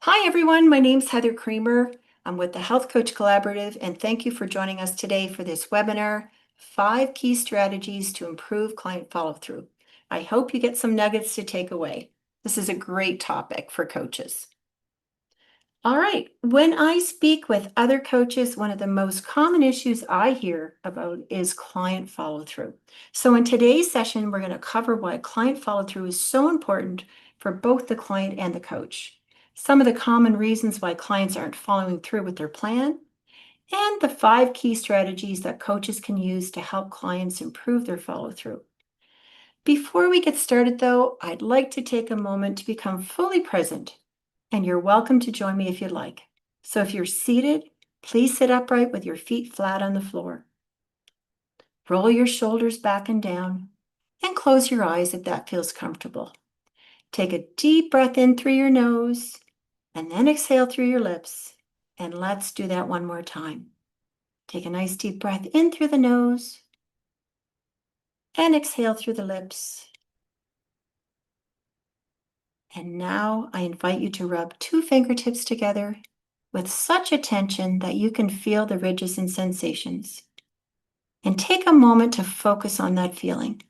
Hi, everyone. My name's Heather Creamer. I'm with the Health Coach Collaborative, and thank you for joining us today for this webinar, 5 Key Strategies to Improve Client Follow-Through. I hope you get some nuggets to take away. This is a great topic for coaches. All right, when I speak with other coaches, one of the most common issues I hear about is client follow-through. So in today's session, we're going to cover why client follow-through is so important for both the client and the coach, some of the common reasons why clients aren't following through with their plan, and the 5 key strategies that coaches can use to help clients improve their follow-through. Before we get started, though, I'd like to take a moment to become fully present, and you're welcome to join me if you'd like. So if you're seated, please sit upright with your feet flat on the floor. Roll your shoulders back and down, and close your eyes if that feels comfortable. Take a deep breath in through your nose, and then exhale through your lips. And let's do that one more time. Take a nice deep breath in through the nose, and exhale through the lips. And now I invite you to rub 2 fingertips together with such attention that you can feel the ridges and sensations. And take a moment to focus on that feeling.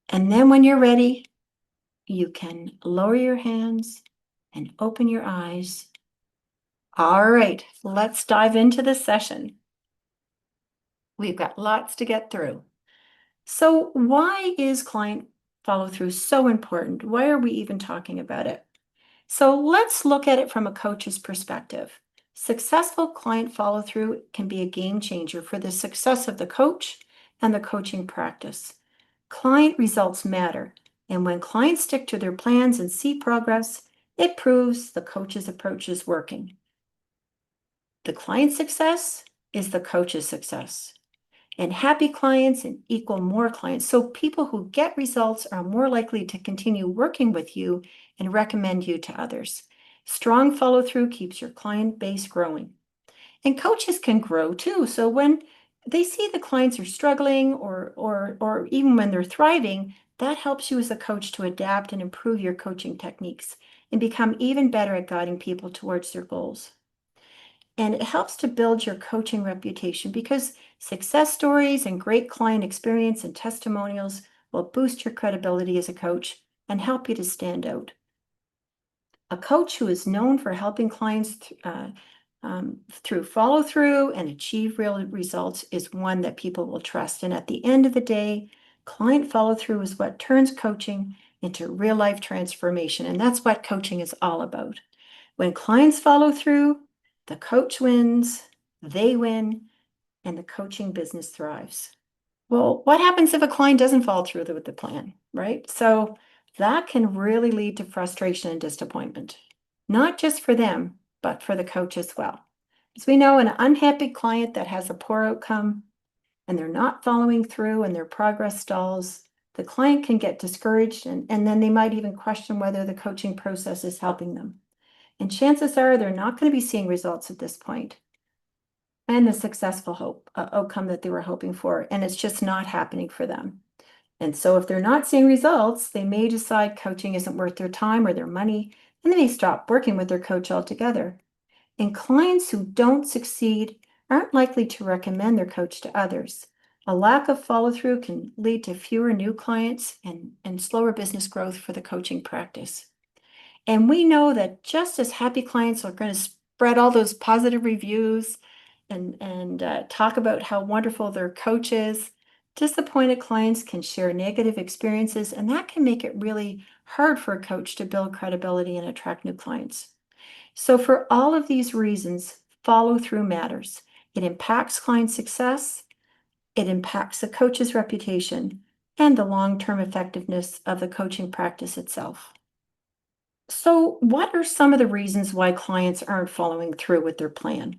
And then when you're ready, you can lower your hands and open your eyes. All right, let's dive into the session. We've got lots to get through. So why is client follow-through so important? Why are we even talking about it? So let's look at it from a coach's perspective. Successful client follow-through can be a game changer for the success of the coach and the coaching practice. Client results matter, and when clients stick to their plans and see progress, it proves the coach's approach is working. The client's success is the coach's success. And happy clients and equal more clients. So people who get results are more likely to continue working with you and recommend you to others. Strong follow-through keeps your client base growing. And coaches can grow too. So when they see the clients are struggling or even when they're thriving, that helps you as a coach to adapt and improve your coaching techniques and become even better at guiding people towards their goals. And it helps to build your coaching reputation because success stories and great client experience and testimonials will boost your credibility as a coach and help you to stand out. A coach who is known for helping clients through follow through and achieve real results is one that people will trust. And at the end of the day, client follow through is what turns coaching into real life transformation. And that's what coaching is all about. When clients follow through, the coach wins, they win, and the coaching business thrives. Well, what happens if a client doesn't follow through with the plan, right? So that can really lead to frustration and disappointment, not just for them, but for the coach as well. As we know, an unhappy client that has a poor outcome and they're not following through and their progress stalls, the client can get discouraged and then they might even question whether the coaching process is helping them. And chances are they're not going to be seeing results at this point and the successful outcome that they were hoping for. And it's just not happening for them. And so if they're not seeing results, they may decide coaching isn't worth their time or their money, and they may stop working with their coach altogether. And clients who don't succeed aren't likely to recommend their coach to others. A lack of follow through can lead to fewer new clients and slower business growth for the coaching practice. And we know that just as happy clients are going to spread all those positive reviews and talk about how wonderful their coach is, disappointed clients can share negative experiences, and that can make it really hard for a coach to build credibility and attract new clients. So for all of these reasons, follow through matters. It impacts client success, it impacts the coach's reputation, and the long-term effectiveness of the coaching practice itself. So what are some of the reasons why clients aren't following through with their plan?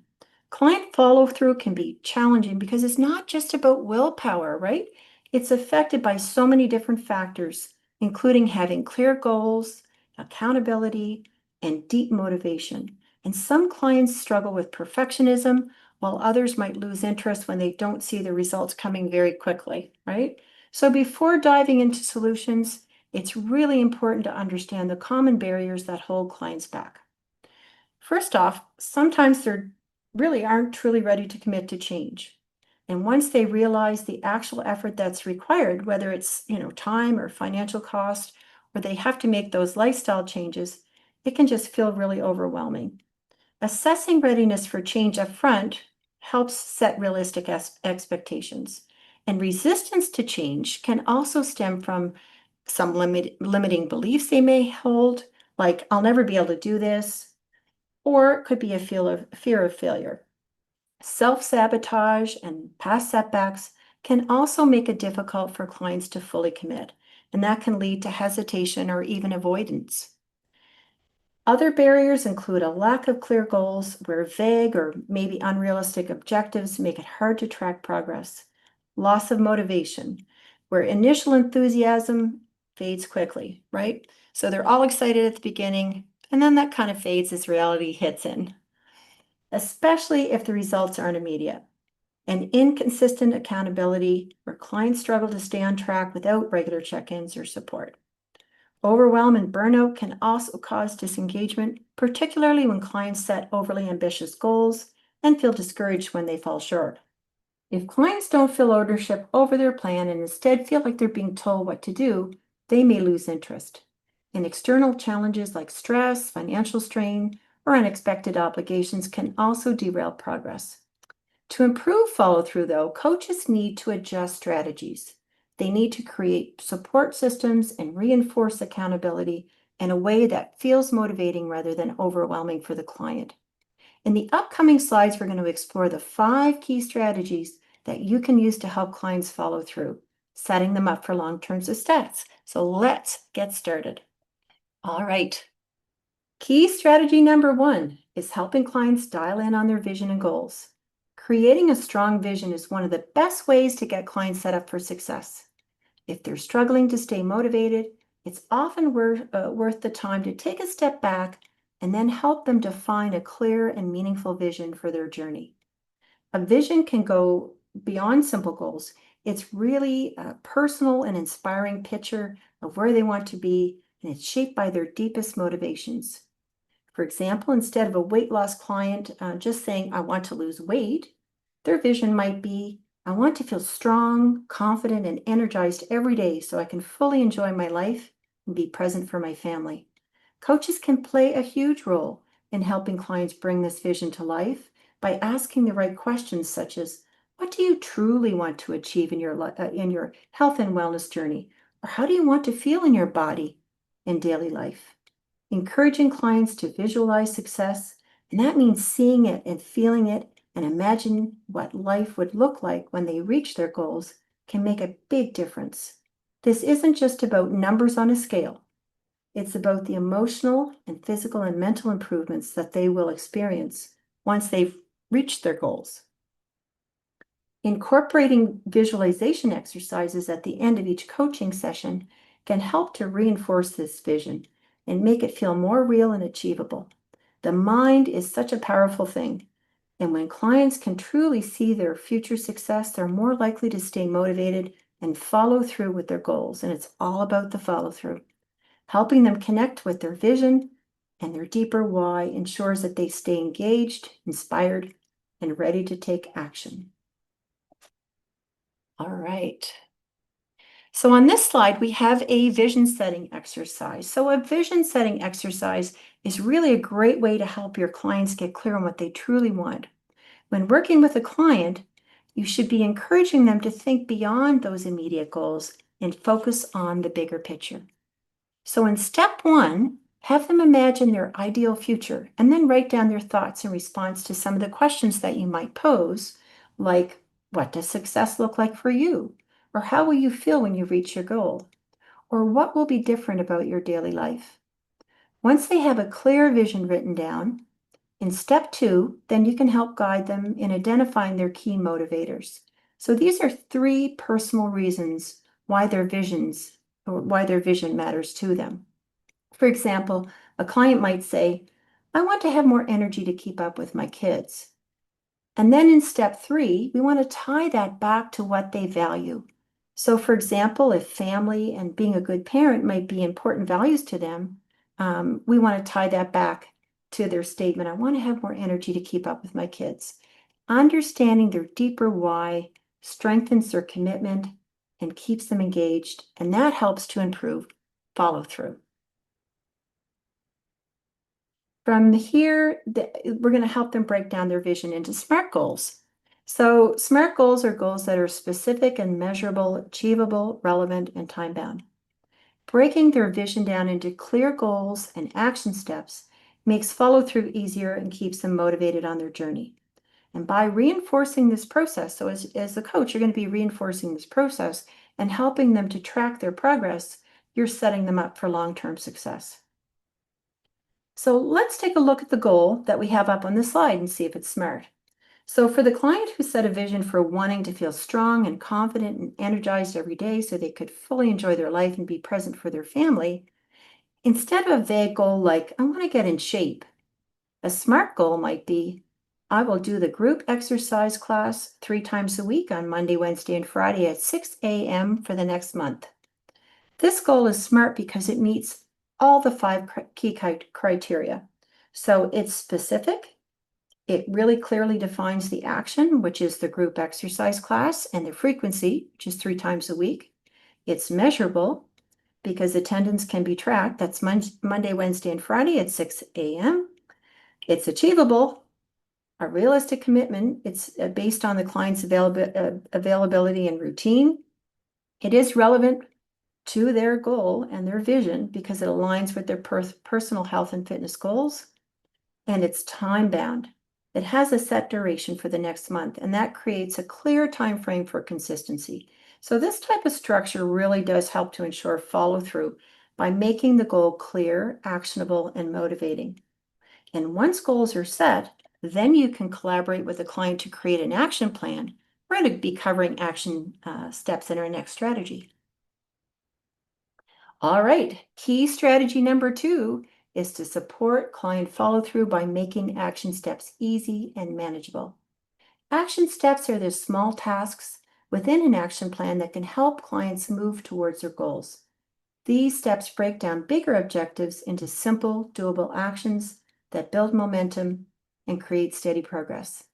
Client follow through can be challenging because it's not just about willpower, right? It's affected by so many different factors, including having clear goals, accountability, and deep motivation. And some clients struggle with perfectionism, while others might lose interest when they don't see the results coming very quickly, right? So before diving into solutions, it's really important to understand the common barriers that hold clients back. First off, sometimes they really aren't truly ready to commit to change. And once they realize the actual effort that's required, whether it's, time or financial cost, or they have to make those lifestyle changes, it can just feel really overwhelming. Assessing readiness for change up front helps set realistic expectations. And resistance to change can also stem from some limiting beliefs they may hold, like, I'll never be able to do this, or it could be a fear of failure. Self-sabotage and past setbacks can also make it difficult for clients to fully commit, and that can lead to hesitation or even avoidance. Other barriers include a lack of clear goals, where vague or maybe unrealistic objectives make it hard to track progress. Loss of motivation, where initial enthusiasm fades quickly, right? So they're all excited at the beginning, and then that kind of fades as reality hits in, especially if the results aren't immediate. And inconsistent accountability, where clients struggle to stay on track without regular check-ins or support. Overwhelm and burnout can also cause disengagement, particularly when clients set overly ambitious goals and feel discouraged when they fall short. If clients don't feel ownership over their plan and instead feel like they're being told what to do, they may lose interest. And external challenges like stress, financial strain, or unexpected obligations can also derail progress. To improve follow-through, though, coaches need to adjust strategies. They need to create support systems and reinforce accountability in a way that feels motivating rather than overwhelming for the client. In the upcoming slides, we're going to explore the 5 key strategies that you can use to help clients follow through, setting them up for long-term success. So let's get started. All right. Key strategy number 1 is helping clients dial in on their vision and goals. Creating a strong vision is one of the best ways to get clients set up for success. If they're struggling to stay motivated, it's often worth the time to take a step back and then help them define a clear and meaningful vision for their journey. A vision can go beyond simple goals. It's really a personal and inspiring picture of where they want to be, and it's shaped by their deepest motivations. For example, instead of a weight loss client just saying, I want to lose weight, their vision might be, I want to feel strong, confident, and energized every day so I can fully enjoy my life and be present for my family. Coaches can play a huge role in helping clients bring this vision to life by asking the right questions, such as, what do you truly want to achieve in your health and wellness journey? Or how do you want to feel in your body in daily life? Encouraging clients to visualize success, and that means seeing it and feeling it and imagine what life would look like when they reach their goals, can make a big difference. This isn't just about numbers on a scale. It's about the emotional and physical and mental improvements that they will experience once they've reached their goals. Incorporating visualization exercises at the end of each coaching session can help to reinforce this vision and make it feel more real and achievable. The mind is such a powerful thing, and when clients can truly see their future success, they're more likely to stay motivated and follow through with their goals. And it's all about the follow through. Helping them connect with their vision and their deeper why ensures that they stay engaged, inspired, and ready to take action. All right. So on this slide, we have a vision setting exercise. So a vision setting exercise is really a great way to help your clients get clear on what they truly want. When working with a client, you should be encouraging them to think beyond those immediate goals and focus on the bigger picture. So in step 1, have them imagine their ideal future and then write down their thoughts in response to some of the questions that you might pose, like, what does success look like for you? Or how will you feel when you reach your goal? Or what will be different about your daily life? Once they have a clear vision written down, in step 2, then you can help guide them in identifying their key motivators. So these are 3 personal reasons why their vision matters to them. For example, a client might say, I want to have more energy to keep up with my kids. And then in step 3, we want to tie that back to what they value. So for example, if family and being a good parent might be important values to them, we want to tie that back to their statement. I want to have more energy to keep up with my kids. Understanding their deeper why strengthens their commitment and keeps them engaged, and that helps to improve follow through. From here, we're going to help them break down their vision into SMART goals. So SMART goals are goals that are specific and measurable, achievable, relevant, and time-bound. Breaking their vision down into clear goals and action steps makes follow-through easier and keeps them motivated on their journey. And by reinforcing this process, so as the coach, you're going to be reinforcing this process and helping them to track their progress, you're setting them up for long-term success. So let's take a look at the goal that we have up on the slide and see if it's SMART. So for the client who set a vision for wanting to feel strong and confident and energized every day so they could fully enjoy their life and be present for their family, instead of a vague goal like, I want to get in shape, a SMART goal might be, I will do the group exercise class 3 times a week on Monday, Wednesday, and Friday at 6 a.m. for the next month. This goal is SMART because it meets all the 5 key criteria. So it's specific. It really clearly defines the action, which is the group exercise class, and the frequency, which is 3 times a week. It's measurable because attendance can be tracked. That's Monday, Wednesday, and Friday at 6 a.m. It's achievable, a realistic commitment. It's based on the client's availability and routine. It is relevant to their goal and their vision because it aligns with their personal health and fitness goals, and it's time bound. It has a set duration for the next month, and that creates a clear time frame for consistency. So this type of structure really does help to ensure follow through by making the goal clear, actionable, and motivating. And once goals are set, then you can collaborate with the client to create an action plan. We're going to be covering action steps in our next strategy. All right, key strategy number 2 is to support client follow through by making action steps easy and manageable. Action steps are the small tasks within an action plan that can help clients move towards their goals. These steps break down bigger objectives into simple, doable actions that build momentum and create steady progress.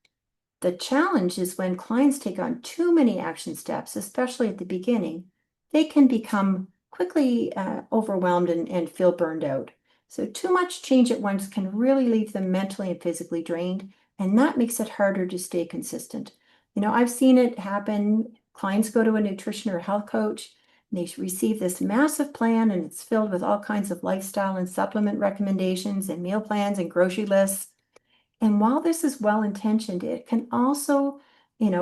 The challenge is when clients take on too many action steps, especially at the beginning, they can become quickly overwhelmed and feel burned out. So too much change at once can really leave them mentally and physically drained, and that makes it harder to stay consistent. I've seen it happen. Clients go to a nutrition or health coach, and they receive this massive plan, and it's filled with all kinds of lifestyle and supplement recommendations and meal plans and grocery lists. And while this is well-intentioned, it can also,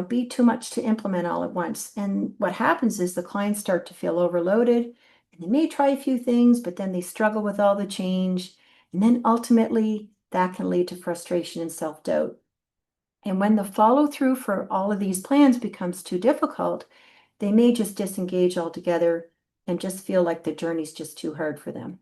be too much to implement all at once. And what happens is the clients start to feel overloaded, and they may try a few things, but then they struggle with all the change. And then ultimately, that can lead to frustration and self-doubt. And when the follow-through for all of these plans becomes too difficult, they may just disengage altogether and just feel like the journey's just too hard for them.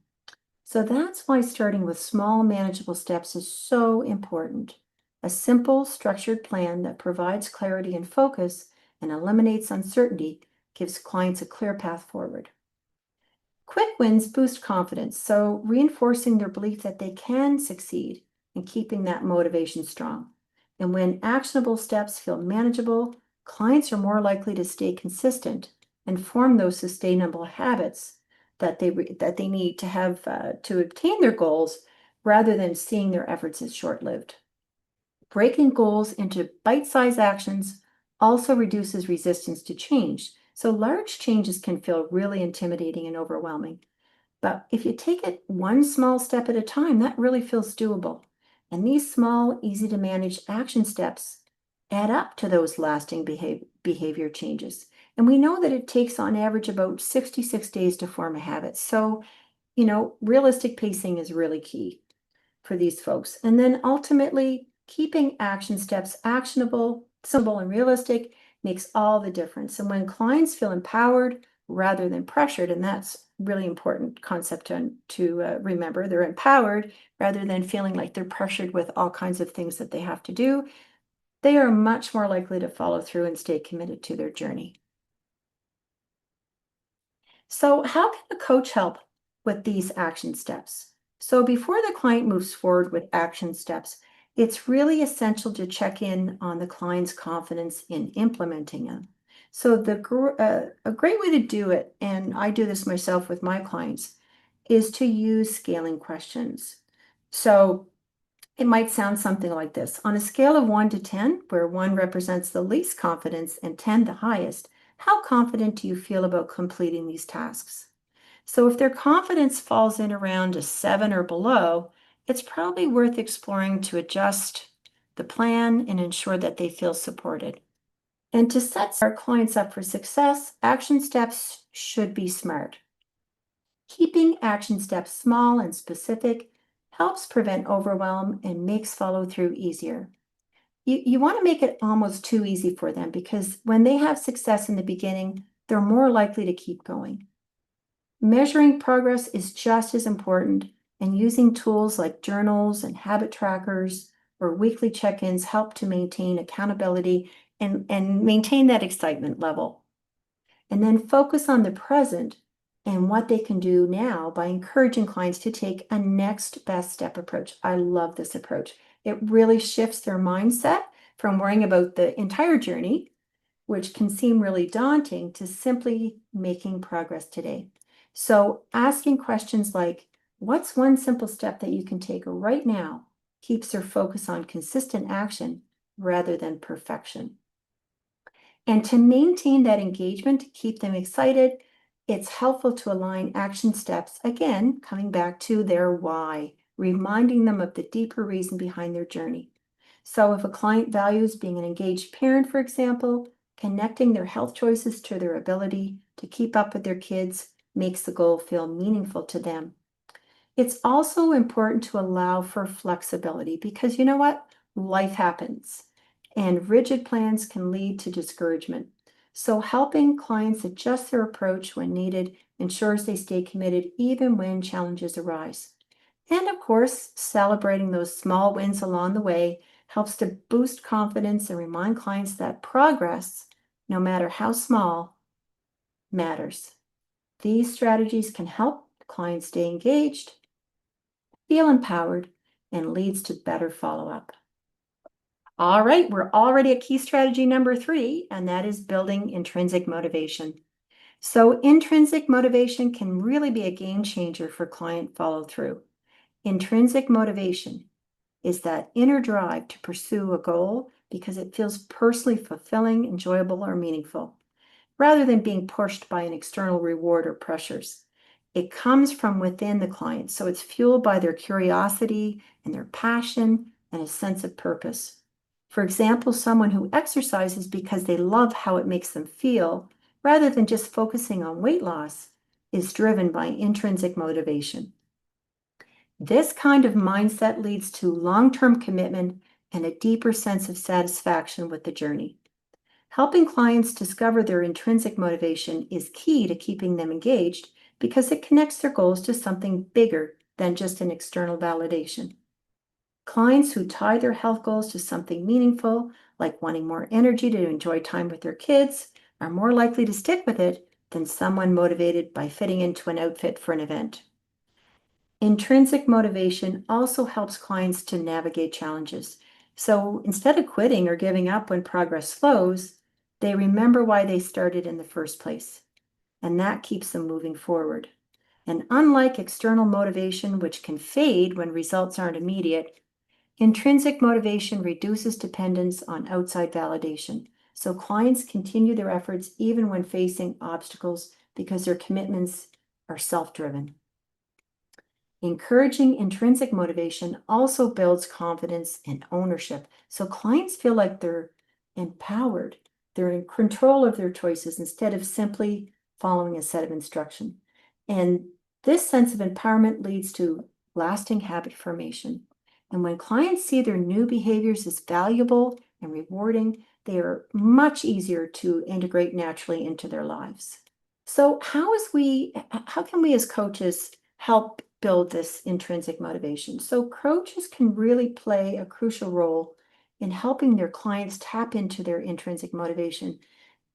So that's why starting with small, manageable steps is so important. A simple, structured plan that provides clarity and focus and eliminates uncertainty gives clients a clear path forward. Quick wins boost confidence, so reinforcing their belief that they can succeed and keeping that motivation strong. And when actionable steps feel manageable, clients are more likely to stay consistent and form those sustainable habits that they need to have to obtain their goals rather than seeing their efforts as short-lived. Breaking goals into bite-sized actions also reduces resistance to change. So large changes can feel really intimidating and overwhelming. But if you take it one small step at a time, that really feels doable. And these small, easy to manage action steps add up to those lasting behavior changes. And we know that it takes on average about 66 days to form a habit. So, realistic pacing is really key for these folks. And then ultimately, keeping action steps actionable, simple, and realistic makes all the difference. And when clients feel empowered rather than pressured, and that's really important concept to remember, they're empowered rather than feeling like they're pressured with all kinds of things that they have to do, they are much more likely to follow through and stay committed to their journey. So how can a coach help with these action steps? So before the client moves forward with action steps, it's really essential to check in on the client's confidence in implementing them. So a great way to do it, and I do this myself with my clients, is to use scaling questions. So it might sound something like this. On a scale of 1 to 10, where 1 represents the least confidence and 10 the highest, how confident do you feel about completing these tasks? So if their confidence falls in around a 7 or below, it's probably worth exploring to adjust the plan and ensure that they feel supported. And to set our clients up for success, action steps should be smart. Keeping action steps small and specific helps prevent overwhelm and makes follow through easier. You want to make it almost too easy for them because when they have success in the beginning, they're more likely to keep going. Measuring progress is just as important, and using tools like journals and habit trackers or weekly check ins help to maintain accountability and maintain that excitement level. And then focus on the present and what they can do now by encouraging clients to take a next best step approach. I love this approach. It really shifts their mindset from worrying about the entire journey, which can seem really daunting, to simply making progress today. So asking questions like, what's one simple step that you can take right now, keeps their focus on consistent action rather than perfection. And to maintain that engagement, to keep them excited, it's helpful to align action steps, again, coming back to their why, reminding them of the deeper reason behind their journey. So if a client values being an engaged parent, for example, connecting their health choices to their ability to keep up with their kids makes the goal feel meaningful to them. It's also important to allow for flexibility because you know what? Life happens and rigid plans can lead to discouragement. So, helping clients adjust their approach when needed ensures they stay committed even when challenges arise. And of course, celebrating those small wins along the way helps to boost confidence and remind clients that progress, no matter how small, matters. These strategies can help clients stay engaged, feel empowered, and leads to better follow up. All right, we're already at key strategy number 3, and that is building intrinsic motivation. So, intrinsic motivation can really be a game changer for client follow through. Intrinsic motivation is that inner drive to pursue a goal because it feels personally fulfilling, enjoyable, or meaningful, rather than being pushed by an external reward or pressures. It comes from within the client, so it's fueled by their curiosity and their passion and a sense of purpose. For example, someone who exercises because they love how it makes them feel, rather than just focusing on weight loss, is driven by intrinsic motivation. This kind of mindset leads to long-term commitment and a deeper sense of satisfaction with the journey. Helping clients discover their intrinsic motivation is key to keeping them engaged because it connects their goals to something bigger than just an external validation. Clients who tie their health goals to something meaningful, like wanting more energy to enjoy time with their kids, are more likely to stick with it than someone motivated by fitting into an outfit for an event. Intrinsic motivation also helps clients to navigate challenges. So instead of quitting or giving up when progress slows, they remember why they started in the first place, and that keeps them moving forward. And unlike external motivation, which can fade when results aren't immediate, intrinsic motivation reduces dependence on outside validation. So clients continue their efforts even when facing obstacles because their commitments are self-driven. Encouraging intrinsic motivation also builds confidence and ownership. So clients feel like they're empowered, they're in control of their choices instead of simply following a set of instruction. And this sense of empowerment leads to lasting habit formation. And when clients see their new behaviors as valuable and rewarding, they are much easier to integrate naturally into their lives. So how can we as coaches help build this intrinsic motivation? So coaches can really play a crucial role in helping their clients tap into their intrinsic motivation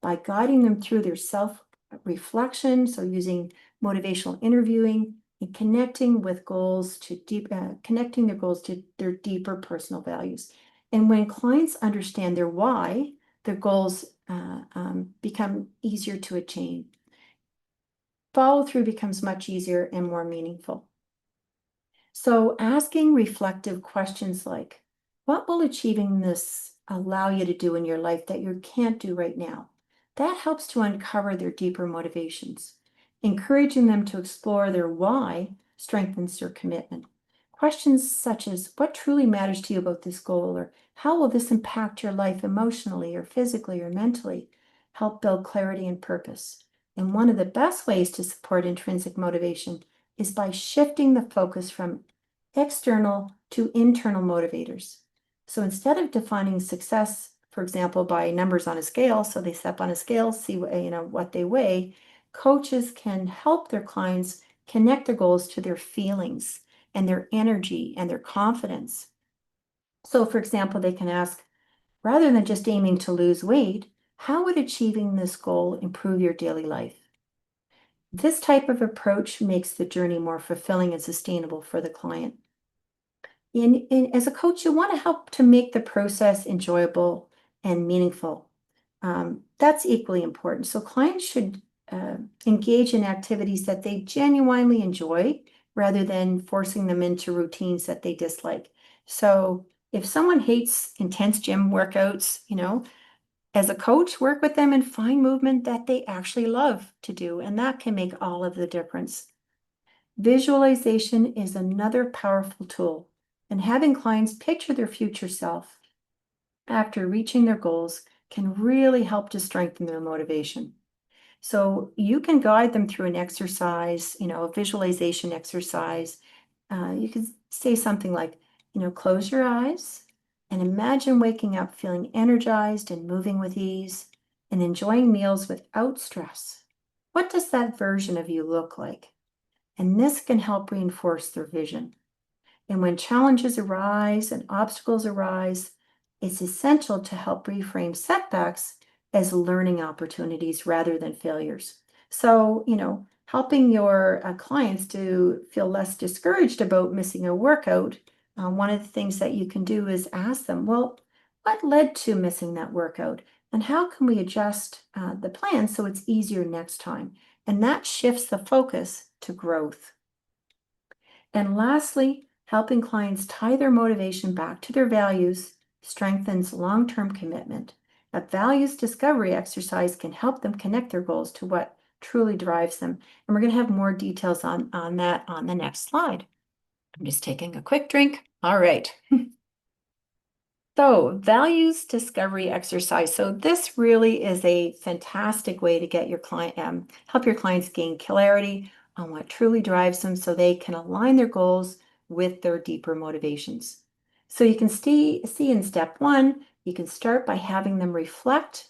by guiding them through their self reflection, so using motivational interviewing and connecting with goals to connecting their goals to their deeper personal values. And when clients understand their why, their goals become easier to attain. Follow through becomes much easier and more meaningful. So asking reflective questions like, what will achieving this allow you to do in your life that you can't do right now? That helps to uncover their deeper motivations. Encouraging them to explore their why strengthens their commitment. Questions such as, what truly matters to you about this goal? Or how will this impact your life emotionally or physically or mentally? Help build clarity and purpose. And one of the best ways to support intrinsic motivation is by shifting the focus from external to internal motivators. So instead of defining success, for example, by numbers on a scale, so they step on a scale, see what they weigh, coaches can help their clients connect their goals to their feelings and their energy and their confidence. So, for example, they can ask, rather than just aiming to lose weight, how would achieving this goal improve your daily life? This type of approach makes the journey more fulfilling and sustainable for the client. As a coach, you want to help to make the process enjoyable and meaningful. That's equally important. So clients should engage in activities that they genuinely enjoy rather than forcing them into routines that they dislike. So if someone hates intense gym workouts, as a coach, work with them and find movement that they actually love to do, and that can make all of the difference. Visualization is another powerful tool, and having clients picture their future self after reaching their goals can really help to strengthen their motivation. So you can guide them through an exercise, a visualization exercise. You could say something like, close your eyes and imagine waking up feeling energized and moving with ease and enjoying meals without stress. What does that version of you look like? And this can help reinforce their vision. And when challenges arise and obstacles arise, it's essential to help reframe setbacks as learning opportunities rather than failures. So, helping your clients to feel less discouraged about missing a workout, one of the things that you can do is ask them, well, what led to missing that workout? And how can we adjust the plan so it's easier next time? And that shifts the focus to growth. And lastly, helping clients tie their motivation back to their values strengthens long-term commitment. A values discovery exercise can help them connect their goals to what truly drives them. And we're going to have more details on that on the next slide. I'm just taking a quick drink. All right. So, values discovery exercise. So this really is a fantastic way to get your client, help your clients gain clarity on what truly drives them so they can align their goals with their deeper motivations. So you can see in step one, you can start by having them reflect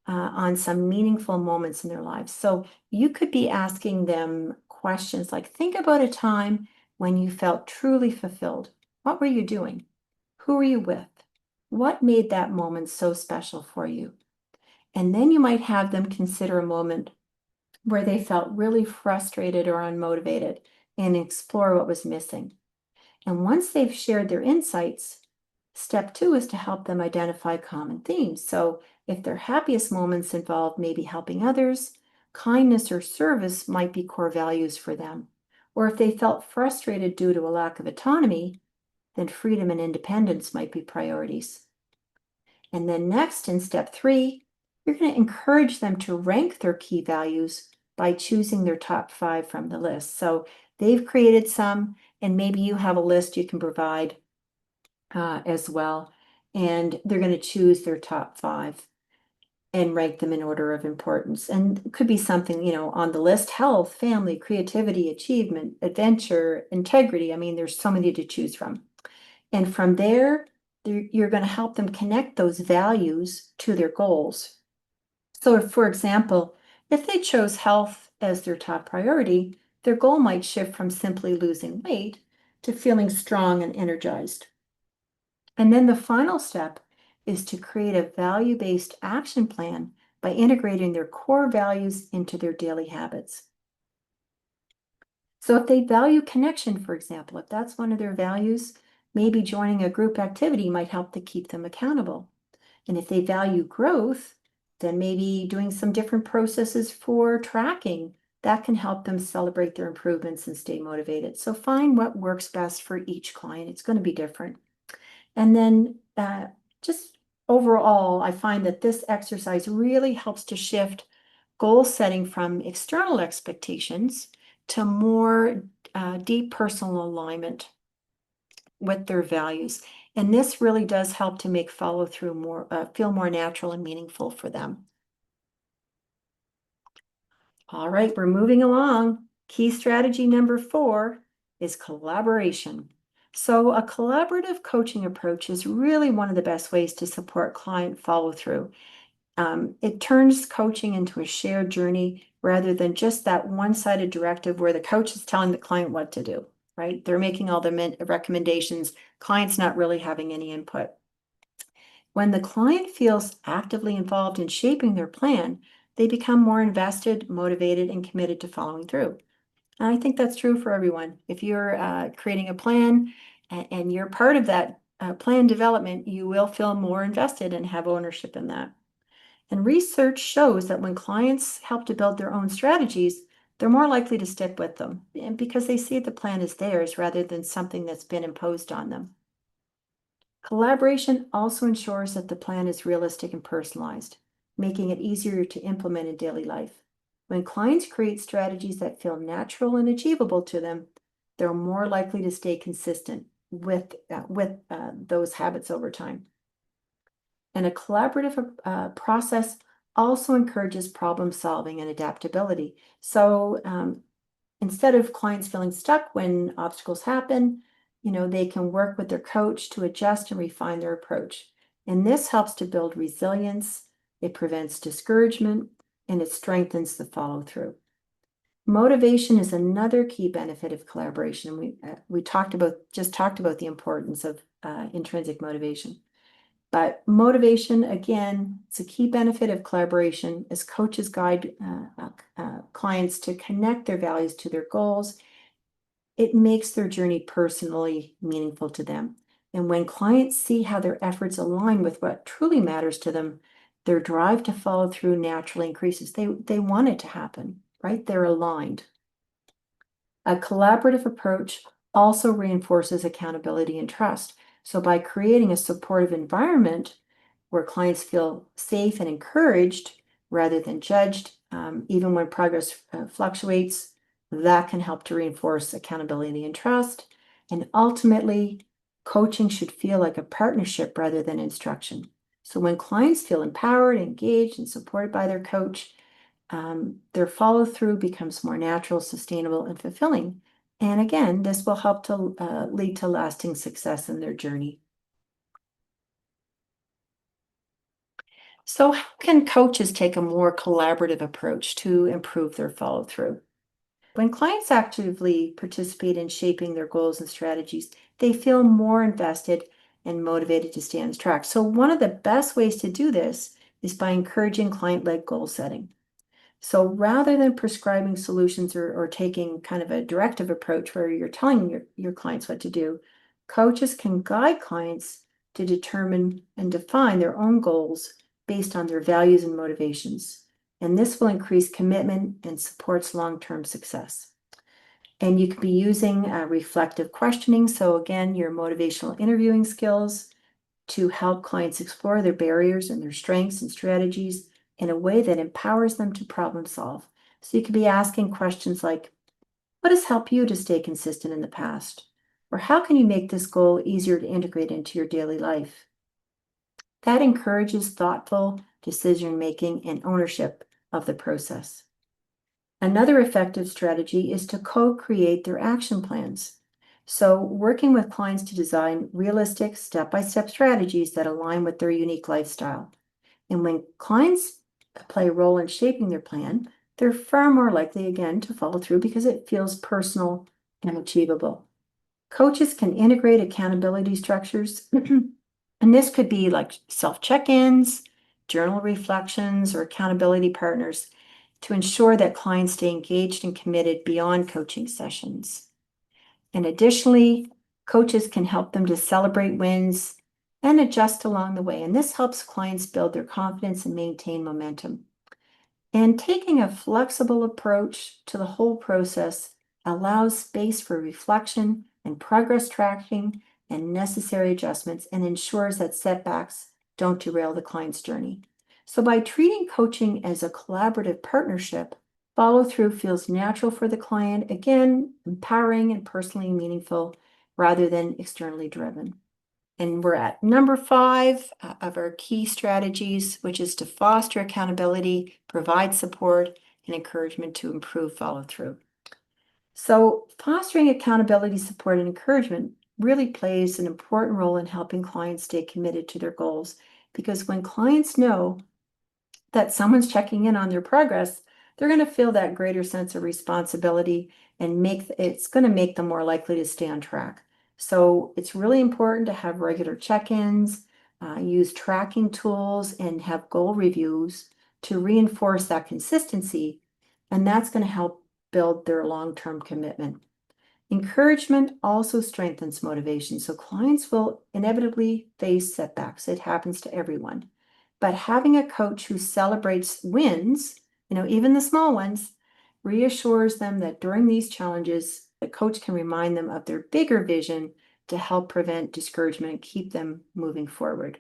on some meaningful moments in their lives. So you could be asking them questions like, think about a time when you felt truly fulfilled. What were you doing? Who were you with? What made that moment so special for you? And then you might have them consider a moment where they felt really frustrated or unmotivated and explore what was missing. And once they've shared their insights, step two is to help them identify common themes. So if their happiest moments involve maybe helping others, kindness or service might be core values for them. Or if they felt frustrated due to a lack of autonomy, then freedom and independence might be priorities. And then next, in step three, you're going to encourage them to rank their key values by choosing their top 5 from the list. So they've created some, and maybe you have a list you can provide as well. And they're going to choose their top 5 and rank them in order of importance. And it could be something, on the list: health, family, creativity, achievement, adventure, integrity. I mean, there's so many to choose from. And from there, you're going to help them connect those values to their goals. So, for example, if they chose health as their top priority, their goal might shift from simply losing weight to feeling strong and energized. And then the final step is to create a value-based action plan by integrating their core values into their daily habits. So if they value connection, for example, if that's one of their values, maybe joining a group activity might help to keep them accountable. And if they value growth, then maybe doing some different processes for tracking that can help them celebrate their improvements and stay motivated. So find what works best for each client. It's going to be different. And then just overall, I find that this exercise really helps to shift goal setting from external expectations to more deep personal alignment with their values. And this really does help to make follow through more, feel more natural and meaningful for them. All right, we're moving along. Key strategy number 4 is collaboration. So a collaborative coaching approach is really one of the best ways to support client follow through. It turns coaching into a shared journey rather than just that one-sided directive where the coach is telling the client what to do, right? They're making all the recommendations, client's not really having any input. When the client feels actively involved in shaping their plan, they become more invested, motivated, and committed to following through. And I think that's true for everyone. If you're creating a plan and you're part of that plan development, you will feel more invested and have ownership in that. And research shows that when clients help to build their own strategies, they're more likely to stick with them because they see the plan as theirs rather than something that's been imposed on them. Collaboration also ensures that the plan is realistic and personalized, making it easier to implement in daily life. When clients create strategies that feel natural and achievable to them, they're more likely to stay consistent with those habits over time. And a collaborative process also encourages problem solving and adaptability. So instead of clients feeling stuck when obstacles happen, they can work with their coach to adjust and refine their approach. And this helps to build resilience, it prevents discouragement, and it strengthens the follow through. Motivation is another key benefit of collaboration. We just talked about the importance of intrinsic motivation. But motivation, again, it's a key benefit of collaboration as coaches guide clients to connect their values to their goals. It makes their journey personally meaningful to them. And when clients see how their efforts align with what truly matters to them, their drive to follow through naturally increases. They want it to happen, right? They're aligned. A collaborative approach also reinforces accountability and trust. So by creating a supportive environment where clients feel safe and encouraged rather than judged, even when progress fluctuates, that can help to reinforce accountability and trust. And ultimately, coaching should feel like a partnership rather than instruction. So when clients feel empowered, engaged, and supported by their coach, their follow through becomes more natural, sustainable, and fulfilling. And again, this will help to lead to lasting success in their journey. So how can coaches take a more collaborative approach to improve their follow through? When clients actively participate in shaping their goals and strategies, they feel more invested and motivated to stay on track. So one of the best ways to do this is by encouraging client-led goal setting. So rather than prescribing solutions or taking kind of a directive approach where you're telling your clients what to do, coaches can guide clients to determine and define their own goals based on their values and motivations. And this will increase commitment and supports long-term success. And you could be using reflective questioning. So again, your motivational interviewing skills to help clients explore their barriers and their strengths and strategies in a way that empowers them to problem solve. So you could be asking questions like, what has helped you to stay consistent in the past? Or how can you make this goal easier to integrate into your daily life? That encourages thoughtful decision making and ownership of the process. Another effective strategy is to co-create their action plans. So working with clients to design realistic step-by-step strategies that align with their unique lifestyle. And when clients play a role in shaping their plan, they're far more likely again to follow through because it feels personal and achievable. Coaches can integrate accountability structures, and this could be like self check-ins, journal reflections, or accountability partners to ensure that clients stay engaged and committed beyond coaching sessions. And additionally, coaches can help them to celebrate wins and adjust along the way. And this helps clients build their confidence and maintain momentum. And taking a flexible approach to the whole process allows space for reflection and progress tracking and necessary adjustments, and ensures that setbacks don't derail the client's journey. So by treating coaching as a collaborative partnership, follow through feels natural for the client, again, empowering and personally meaningful rather than externally driven. And we're at number 5 of our key strategies, which is to foster accountability, provide support, and encouragement to improve follow through. So fostering accountability, support, and encouragement really plays an important role in helping clients stay committed to their goals, because when clients know that someone's checking in on their progress, they're going to feel that greater sense of responsibility, and it's going to make them more likely to stay on track. So it's really important to have regular check-ins, use tracking tools, and have goal reviews to reinforce that consistency. And that's going to help build their long-term commitment. Encouragement also strengthens motivation. So clients will inevitably face setbacks. It happens to everyone. But having a coach who celebrates wins, even the small ones, reassures them that during these challenges, the coach can remind them of their bigger vision to help prevent discouragement and keep them moving forward.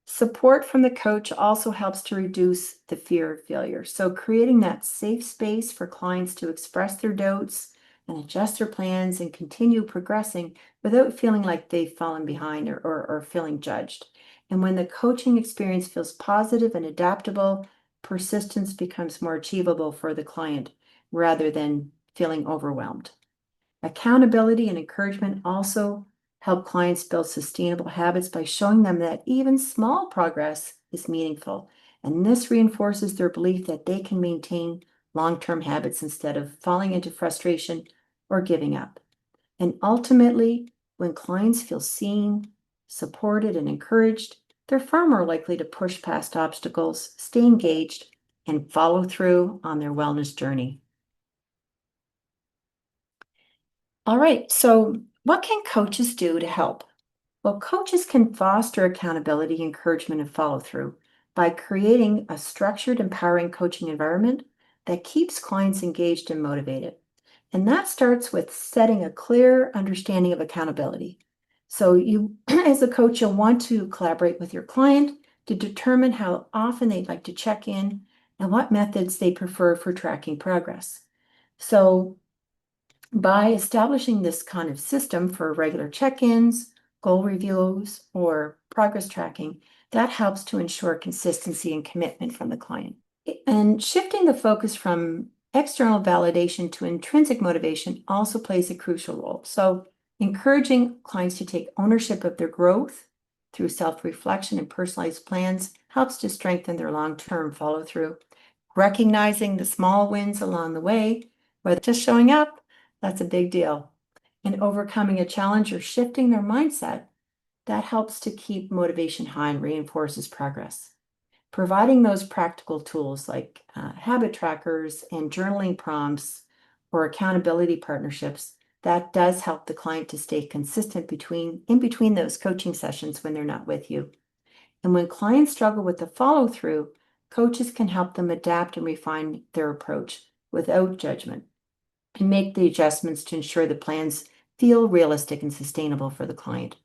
Support from the coach also helps to reduce the fear of failure. So creating that safe space for clients to express their doubts and adjust their plans and continue progressing without feeling like they've fallen behind or feeling judged. And when the coaching experience feels positive and adaptable, persistence becomes more achievable for the client rather than feeling overwhelmed. Accountability and encouragement also help clients build sustainable habits by showing them that even small progress is meaningful. And this reinforces their belief that they can maintain long-term habits instead of falling into frustration or giving up. And ultimately, when clients feel seen, supported, and encouraged, they're far more likely to push past obstacles, stay engaged, and follow through on their wellness journey. All right, so what can coaches do to help? Well, coaches can foster accountability, encouragement, and follow through by creating a structured, empowering coaching environment that keeps clients engaged and motivated. And that starts with setting a clear understanding of accountability. So you, as a coach, you'll want to collaborate with your client to determine how often they'd like to check in and what methods they prefer for tracking progress. So by establishing this kind of system for regular check-ins, goal reviews, or progress tracking, that helps to ensure consistency and commitment from the client. And shifting the focus from external validation to intrinsic motivation also plays a crucial role. So encouraging clients to take ownership of their growth through self-reflection and personalized plans helps to strengthen their long-term follow-through. Recognizing the small wins along the way, whether just showing up, that's a big deal. And overcoming a challenge or shifting their mindset, that helps to keep motivation high and reinforces progress. Providing those practical tools like habit trackers and journaling prompts or accountability partnerships, that does help the client to stay consistent in between those coaching sessions when they're not with you. And when clients struggle with the follow through, coaches can help them adapt and refine their approach without judgment and make the adjustments to ensure the plans feel realistic and sustainable for the client.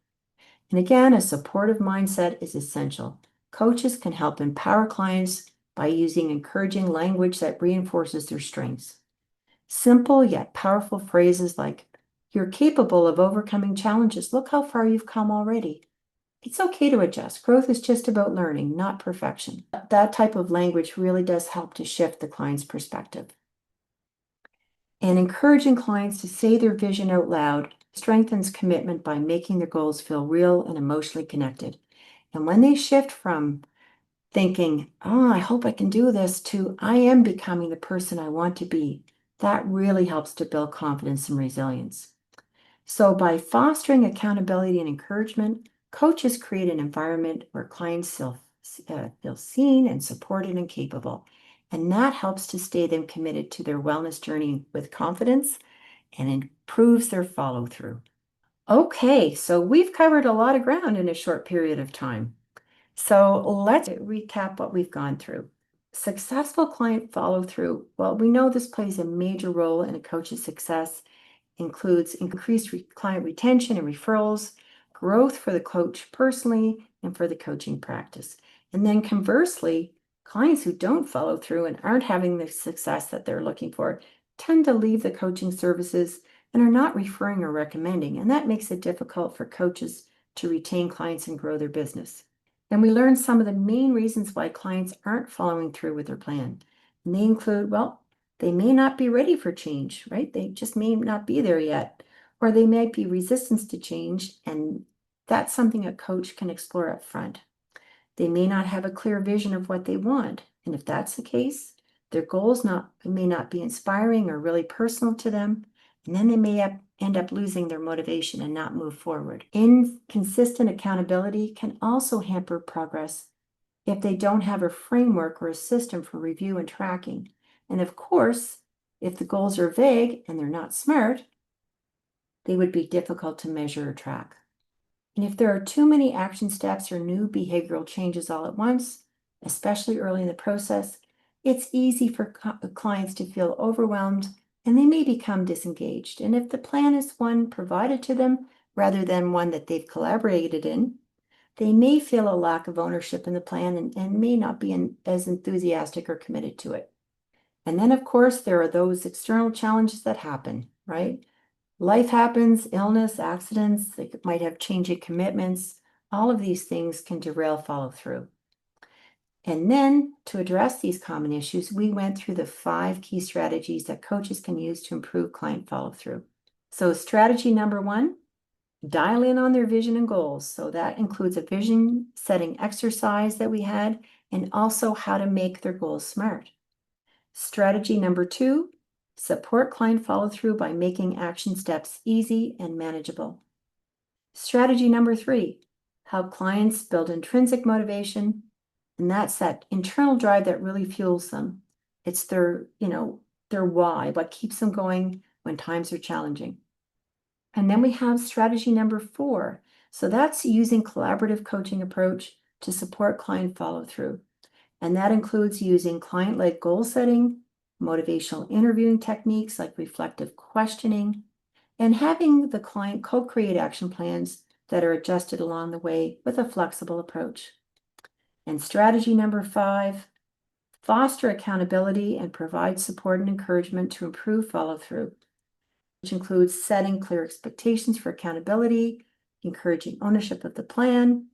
And again, a supportive mindset is essential. Coaches can help empower clients by using encouraging language that reinforces their strengths. Simple yet powerful phrases like, "You're capable of overcoming challenges. Look how far you've come already. It's okay to adjust. Growth is just about learning, not perfection." That type of language really does help to shift the client's perspective. And encouraging clients to say their vision out loud strengthens commitment by making their goals feel real and emotionally connected. And when they shift from thinking, "Oh, I hope I can do this," to "I am becoming the person I want to be," that really helps to build confidence and resilience. So by fostering accountability and encouragement, coaches create an environment where clients feel seen and supported and capable. And that helps to stay them committed to their wellness journey with confidence and improves their follow through. Okay, so we've covered a lot of ground in a short period of time. So let's recap what we've gone through. Successful client follow through. Well, we know this plays a major role in a coach's success, includes increased client retention and referrals, growth for the coach personally and for the coaching practice. And then conversely, clients who don't follow through and aren't having the success that they're looking for tend to leave the coaching services and are not referring or recommending. And that makes it difficult for coaches to retain clients and grow their business. And we learned some of the main reasons why clients aren't following through with their plan. And they include, well, they may not be ready for change, right? They just may not be there yet, or they might be resistance to change, and that's something a coach can explore up front. They may not have a clear vision of what they want, and if that's the case, their goals may not be inspiring or really personal to them, and then they may end up losing their motivation and not move forward. Inconsistent accountability can also hamper progress if they don't have a framework or a system for review and tracking. And of course, if the goals are vague and they're not smart, they would be difficult to measure or track. And if there are too many action steps or new behavioral changes all at once, especially early in the process, it's easy for clients to feel overwhelmed and they may become disengaged. And if the plan is one provided to them rather than one that they've collaborated in, they may feel a lack of ownership in the plan and may not be as enthusiastic or committed to it. And then, of course, there are those external challenges that happen, right? Life happens, illness, accidents, they might have changing commitments. All of these things can derail follow through. And then to address these common issues, we went through the 5 key strategies that coaches can use to improve client follow through. So strategy number 1, dial in on their vision and goals. So that includes a vision setting exercise that we had, and also how to make their goals smart. Strategy number 2, support client follow through by making action steps easy and manageable. Strategy number 3, help clients build intrinsic motivation, and that's that internal drive that really fuels them. It's their why, what keeps them going when times are challenging. And then we have strategy number 4. So that's using collaborative coaching approach to support client follow through. And that includes using client-led goal setting, motivational interviewing techniques like reflective questioning, and having the client co-create action plans that are adjusted along the way with a flexible approach. And strategy number 5, foster accountability and provide support and encouragement to improve follow through, which includes setting clear expectations for accountability, encouraging ownership of the plan,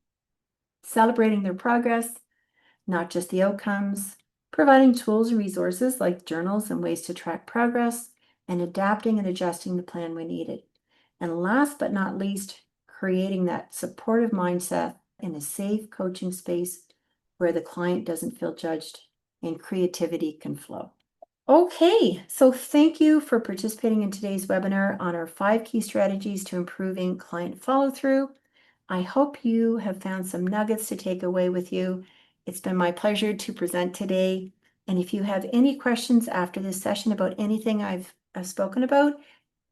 celebrating their progress, not just the outcomes, providing tools and resources like journals and ways to track progress, and adapting and adjusting the plan when needed. And last but not least, creating that supportive mindset in a safe coaching space where the client doesn't feel judged and creativity can flow. Okay, so thank you for participating in today's webinar on our 5 key strategies to improving client follow through. I hope you have found some nuggets to take away with you. It's been my pleasure to present today. And if you have any questions after this session about anything I've spoken about,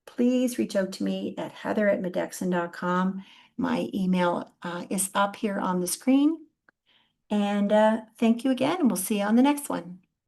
please reach out to me at heather@medexin.com. My email is up here on the screen. And thank you again, and we'll see you on the next one.